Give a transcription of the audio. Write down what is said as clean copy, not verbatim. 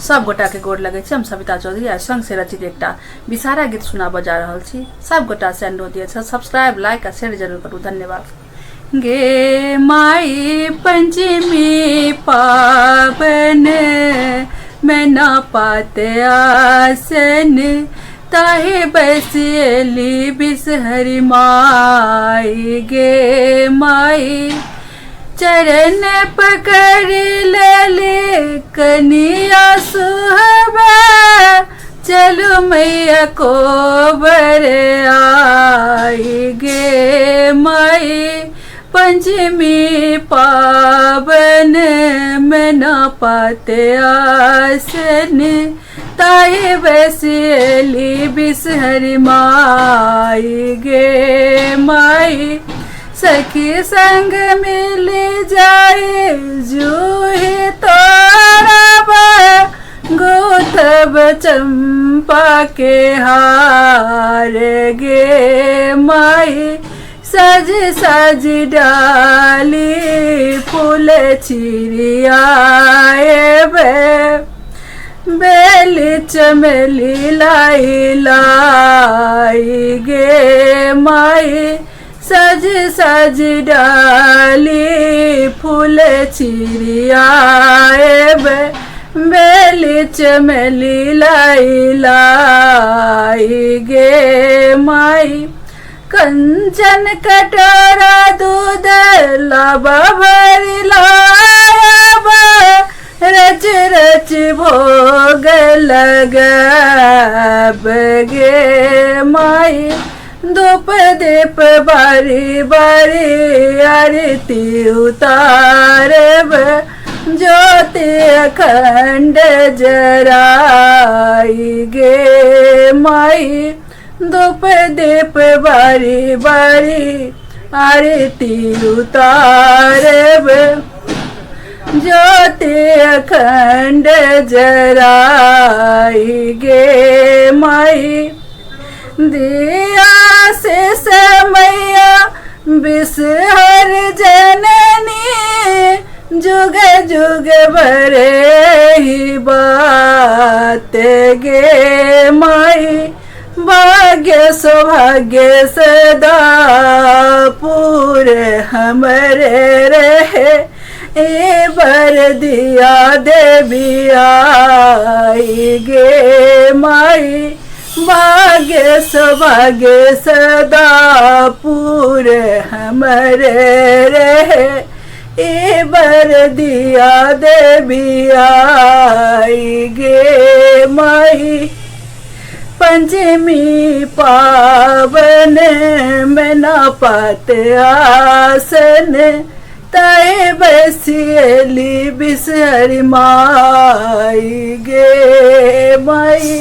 सब गोटा के गोर लगे हम सविता चौधरी आ संग से रचित एक विषारा गीत सुनाब जा रहा छी। सब गोटा से अनुरोध ये सब्सक्राइब लाइक आ शेयर जरूर करू। धन्यवाद। गे माई पंचमी पावन मैं ना पाते आसन ताहे बसेली बिसहरी माई। गे माई चरण पकड़ ले कनिया सुहबा चलो मैया को बर आई। गे माई पंचमी पावन मैं ना पाते आसन ताई बसेली बिसहरी माई। गे माई सखी संग मिल जाए जूही तोरब गोथब चंपा के हार। गे माई सज सज डाली फूल चिड़ियाए बेल चमेली लाई लाई। गे माई सज सज डाली फूल चिड़ियाए बेल चमेली लाई लाई। गे माई कंचन कटोरा दूध लाबा भरी लायब रच रच भोग लगब। गे माई धूप दीप बारी बारी आरती उतारब ज्योति अखंड जराई। गे माई धूप दीप बारी बारी आरती उतारब ज्योति अखंड जराई। गे माई दिया से समैया बिसहर जननी जुग जुग भरे ही बात। गे माई भाग्य सौभाग्य सदा पूरे हमरे रहे ए बर दिया देवी आई। गे माई भाग्य सौभाग्य सदा पूरे हमरे रहे ए बर दिया देवी आई। गे माई पंचमी पावन मैं ना पाते आसन ताए बसेली बिसहरी माई। गे माई